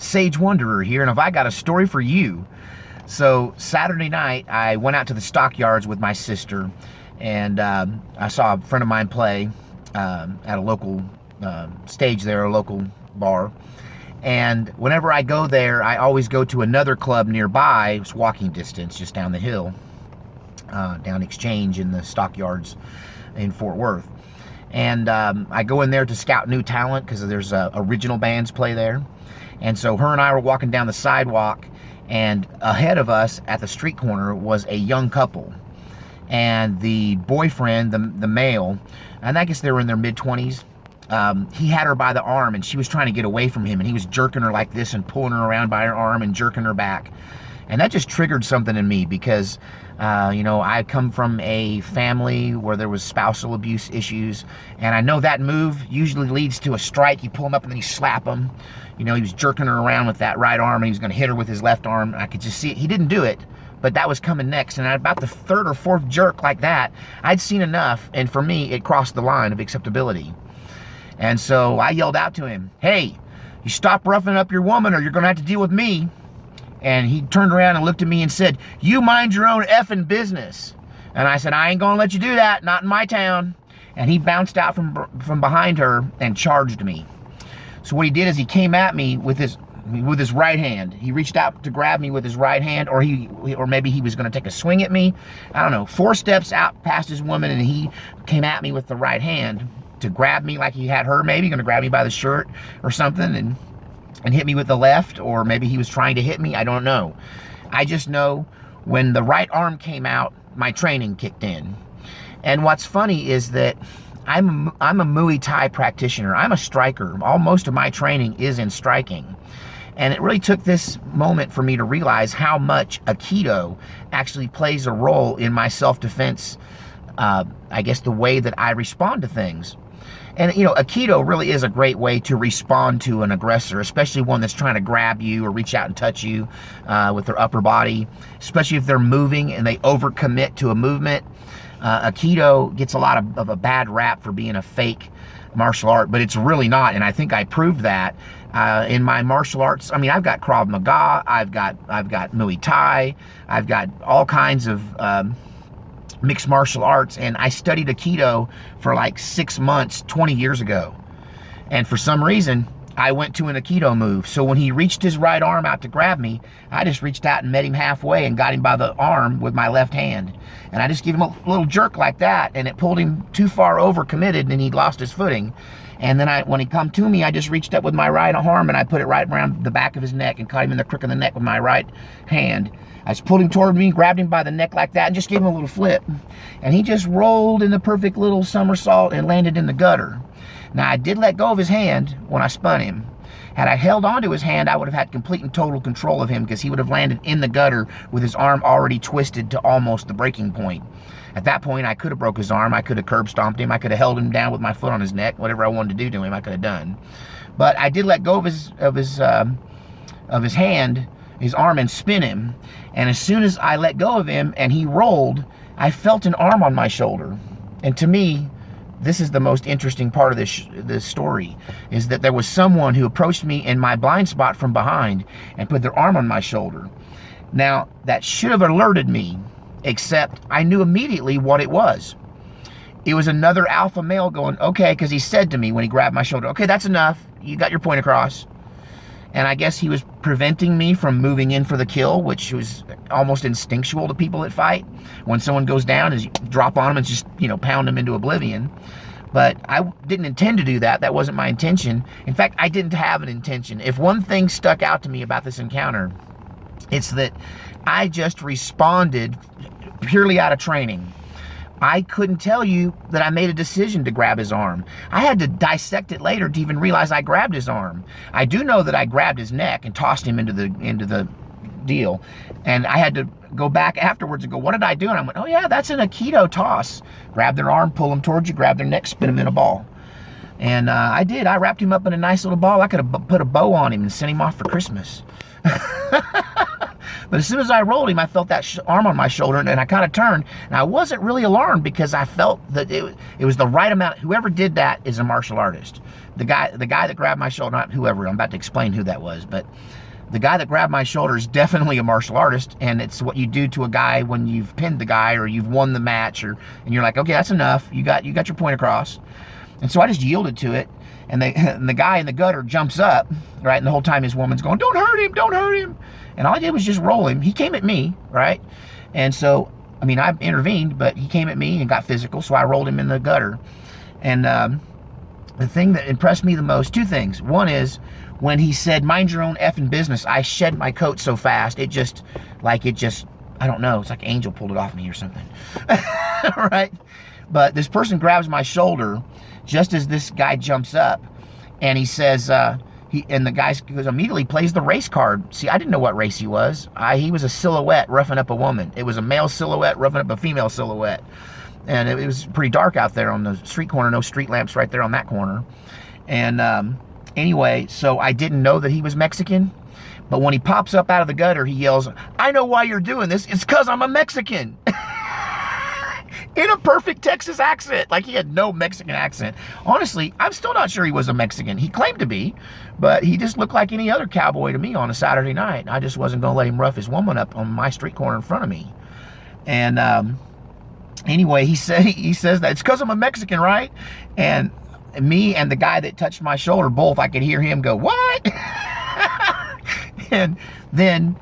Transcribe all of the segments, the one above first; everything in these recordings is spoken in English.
Sage Wanderer here, and have I got a story for you. So Saturday night, I went out to the stockyards with my sister, and I saw a friend of mine play at a local stage there, a local bar. And whenever I go there, I always go to another club nearby. It's walking distance, just down the hill, down Exchange in the stockyards in Fort Worth. And I go in there to scout new talent because there's original bands play there. And so her and I were walking down the sidewalk, and ahead of us at the street corner was a young couple. And the boyfriend, the male, and I guess they were in their mid-20s, he had her by the arm, and she was trying to get away from him, and he was jerking her like this and pulling her around by her arm and jerking her back. And that just triggered something in me because, you know, I come from a family where there was spousal abuse issues, and I know that move usually leads to a strike. You pull him up and then you slap him. You know, he was jerking her around with that right arm, and he was going to hit her with his left arm. I could just see it. He didn't do it, but that was coming next. And at about the third or fourth jerk like that, I'd seen enough, and for me, it crossed the line of acceptability. And so I yelled out to him, "Hey, you stop roughing up your woman or you're going to have to deal with me." And he turned around and looked at me and said, "You mind your own effing business." And I said, "I ain't going to let you do that, not in my town." And he bounced out from behind her and charged me. So what he did is he came at me with his right hand. He reached out to grab me with his right hand, or maybe he was going to take a swing at me. I don't know. 4 steps out past his woman, and he came at me with the right hand to grab me like he had her, maybe going to grab me by the shirt or something, and hit me with the left, or maybe he was trying to hit me. I don't know. I just know when the right arm came out, my training kicked in. And what's funny is that I'm a Muay Thai practitioner. I'm a striker. Most of my training is in striking. And it really took this moment for me to realize how much Aikido actually plays a role in my self-defense, I guess the way that I respond to things. And, you know, Aikido really is a great way to respond to an aggressor, especially one that's trying to grab you or reach out and touch you with their upper body, especially if they're moving and they overcommit to a movement. Aikido gets a lot of a bad rap for being a fake martial art, but it's really not, and I think I proved that in my martial arts. I mean, I've got Krav Maga, I've got Muay Thai, I've got all kinds of mixed martial arts, and I studied Aikido for like 6 months 20 years ago. And for some reason, I went to an Aikido move. So when he reached his right arm out to grab me, I just reached out and met him halfway and got him by the arm with my left hand. And I just gave him a little jerk like that, and it pulled him too far over committed, and he lost his footing. And then when he come to me, I just reached up with my right arm and I put it right around the back of his neck and caught him in the crook of the neck with my right hand. I just pulled him toward me, grabbed him by the neck like that, and just gave him a little flip. And he just rolled in the perfect little somersault and landed in the gutter. Now, I did let go of his hand when I spun him. Had I held onto his hand, I would have had complete and total control of him because he would have landed in the gutter with his arm already twisted to almost the breaking point. At that point, I could have broke his arm. I could have curb stomped him. I could have held him down with my foot on his neck. Whatever I wanted to do to him, I could have done. But I did let go of his hand, his arm, and spin him. And as soon as I let go of him and he rolled, I felt an arm on my shoulder. And to me, this is the most interesting part of this story, is that there was someone who approached me in my blind spot from behind and put their arm on my shoulder. Now, that should have alerted me, except I knew immediately what it was. It was another alpha male going, "Okay," because he said to me when he grabbed my shoulder, "Okay, that's enough. You got your point across." And I guess he was preventing me from moving in for the kill, which was almost instinctual to people that fight. When someone goes down, is you drop on them and just, you know, pound them into oblivion. But I didn't intend to do that. That wasn't my intention. In fact, I didn't have an intention. If one thing stuck out to me about this encounter, it's that I just responded purely out of training. I couldn't tell you that I made a decision to grab his arm. I had to dissect it later to even realize I grabbed his arm. I do know that I grabbed his neck and tossed him into the deal. And I had to go back afterwards and go, "What did I do?" And I went, "Oh yeah, that's an Aikido toss. Grab their arm, pull them towards you, grab their neck, spin them in a ball." And I did. I wrapped him up in a nice little ball. I could have put a bow on him and sent him off for Christmas. But as soon as I rolled him, I felt that arm on my shoulder, and I kind of turned, and I wasn't really alarmed because I felt that it was the right amount. Whoever did that is a martial artist. The guy that grabbed my shoulder, not whoever, I'm about to explain who that was, but the guy that grabbed my shoulder is definitely a martial artist, and it's what you do to a guy when you've pinned the guy or you've won the match, and you're like, okay, that's enough. You got your point across. And so I just yielded to it, and the guy in the gutter jumps up, right? And the whole time his woman's going, don't hurt him, don't hurt him. And all I did was just roll him. He came at me, right? And so, I mean, I intervened, but he came at me and got physical, so I rolled him in the gutter. And the thing that impressed me the most, two things. One is when he said, mind your own effing business, I shed my coat so fast, it just, I don't know, it's like an angel pulled it off me or something, right? But this person grabs my shoulder just as this guy jumps up, and he says, and the guy goes, immediately plays the race card. See, I didn't know what race he was. He was a silhouette roughing up a woman. It was a male silhouette roughing up a female silhouette. And it was pretty dark out there on the street corner, no street lamps right there on that corner. And anyway, so I didn't know that he was Mexican. But when he pops up out of the gutter, he yells, I know why you're doing this. It's because I'm a Mexican. In a perfect Texas accent. Like he had no Mexican accent. Honestly, I'm still not sure he was a Mexican. He claimed to be, but he just looked like any other cowboy to me on a Saturday night. I just wasn't going to let him rough his woman up on my street corner in front of me. And anyway, he says that it's because I'm a Mexican, right? And me and the guy that touched my shoulder, both, I could hear him go, what? And then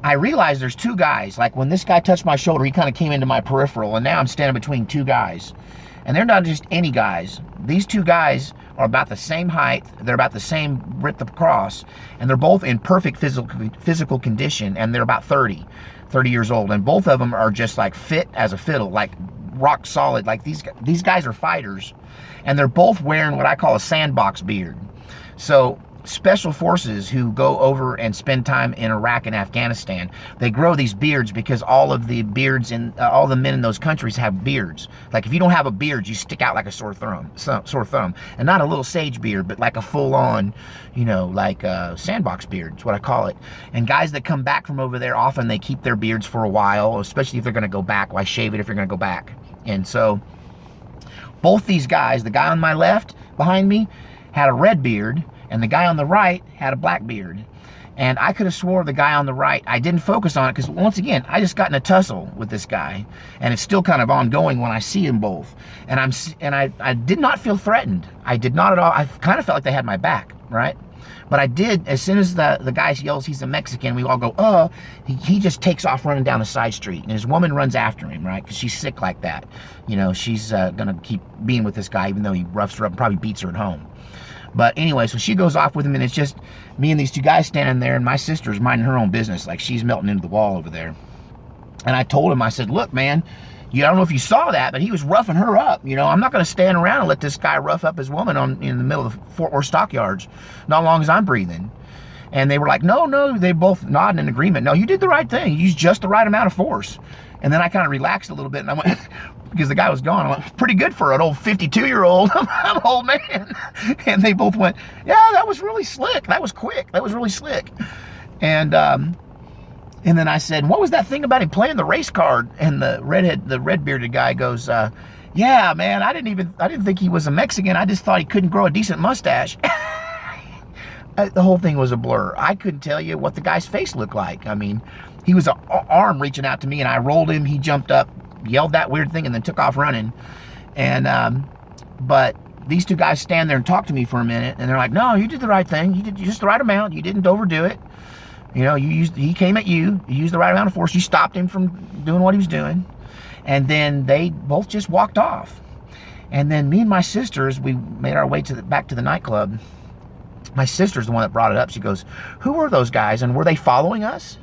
I realized there's two guys. Like when this guy touched my shoulder, he kind of came into my peripheral, and now I'm standing between two guys. And they're not just any guys. These two guys are about the same height, they're about the same width across, and they're both in perfect physical condition, and they're about 30 years old. And both of them are just like fit as a fiddle, like rock solid. Like these guys are fighters, and they're both wearing what I call a sandbox beard. So special forces who go over and spend time in Iraq and Afghanistan, they grow these beards because all of the beards in all the men in those countries have beards. Like if you don't have a beard, you stick out like a sore thumb, and not a little sage beard, but like a full-on, like a sandbox beard. It's what I call it. And guys that come back from over there, often they keep their beards for a while, especially if they're going to go back. Why shave it if you're going to go back? And so both these guys, the guy on my left behind me had a red beard, and the guy on the right had a black beard. And I could have swore the guy on the right, I didn't focus on it because, once again, I just got in a tussle with this guy, and it's still kind of ongoing when I see them both. And I did not feel threatened. I did not at all. I kind of felt like they had my back, right? But I did, as soon as the guy yells he's a Mexican, we all go, he just takes off running down the side street. And his woman runs after him, right? Because she's sick like that. She's going to keep being with this guy, even though he roughs her up and probably beats her at home. But anyway, so she goes off with him, and it's just me and these two guys standing there, and my sister's minding her own business, like she's melting into the wall over there. And I told him, I said, look, man, I don't know if you saw that, but he was roughing her up. I'm not going to stand around and let this guy rough up his woman in the middle of the Fort Worth stockyards, not as long as I'm breathing. And they were like, no, they both nodded in agreement. No, you did the right thing. You used just the right amount of force. And then I kind of relaxed a little bit, and I went, because the guy was gone, I went, pretty good for an old 52-year-old. I'm an old man. And they both went, yeah, that was really slick. That was quick. That was really slick. And then I said, what was that thing about him playing the race card? And the red-bearded guy goes, yeah, man, I didn't think he was a Mexican. I just thought he couldn't grow a decent mustache. The whole thing was a blur. I couldn't tell you what the guy's face looked like. I mean, he was an arm reaching out to me, and I rolled him. He jumped up, yelled that weird thing, and then took off running. And but these two guys stand there and talk to me for a minute, and they're like, no, you did the right thing. You did just the right amount. You didn't overdo it. He came at you. You used the right amount of force. You stopped him from doing what he was doing. And then they both just walked off. And then me and my sisters, we made our way back to the nightclub. My sister's the one that brought it up. She goes, who were those guys, and were they following us?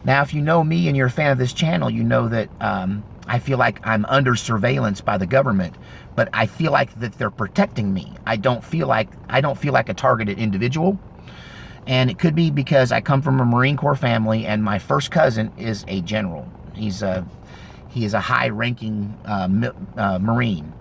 Now, if you know me and you're a fan of this channel, you know that I feel like I'm under surveillance by the government, but I feel like that they're protecting me. I don't feel like a targeted individual. And it could be because I come from a Marine Corps family, and my first cousin is a general. He is a high-ranking Marine.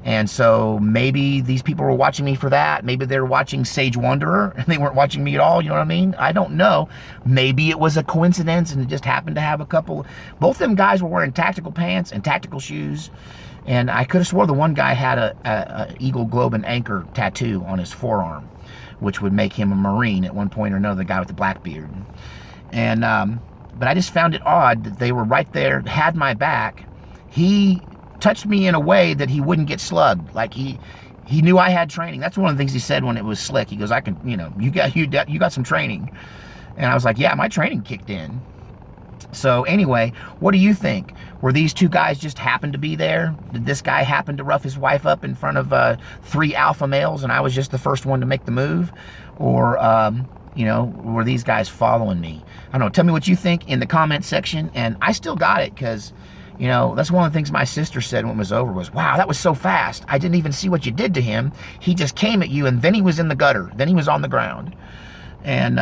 And so maybe these people were watching me for that. Maybe they were watching Sage Wanderer and they weren't watching me at all. You know what I mean? I don't know. Maybe it was a coincidence and it just happened to have a couple. Both them guys were wearing tactical pants and tactical shoes. And I could have swore the one guy had a Eagle, Globe, and Anchor tattoo on his forearm, which would make him a Marine at one point or another, the guy with the black beard. And, but I just found it odd that they were right there, had my back. He touched me in a way that he wouldn't get slugged. Like he knew I had training. That's one of the things he said when it was slick. He goes, I can, you know, you got some training. And I was like, yeah, my training kicked in. So anyway, what do you think? Were these two guys just happened to be there? Did this guy happen to rough his wife up in front of 3 alpha males and I was just the first one to make the move? Or, you know, were these guys following me? I don't know. Tell me what you think in the comment section. And I still got it because, you know, that's one of the things my sister said when it was over was, wow, that was so fast. I didn't even see what you did to him. He just came at you and then he was in the gutter. Then he was on the ground. And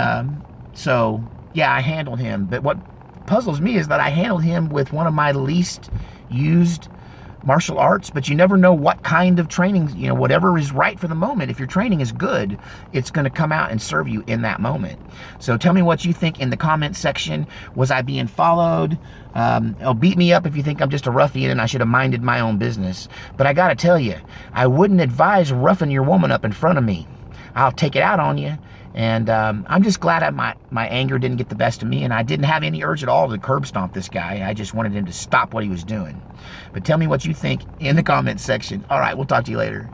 so, yeah, I handled him. But what puzzles me is that I handled him with one of my least used martial arts, but you never know what kind of training, you know, whatever is right for the moment. If your training is good, it's going to come out and serve you in that moment. So tell me what you think in the comment section. Was I being followed? Beat me up if you think I'm just a ruffian and I should have minded my own business. But I got to tell you, I wouldn't advise roughing your woman up in front of me. I'll take it out on you. And I'm just glad my anger didn't get the best of me, and I didn't have any urge at all to curb stomp this guy. I just wanted him to stop what he was doing. But tell me what you think in the comment section. All right, we'll talk to you later.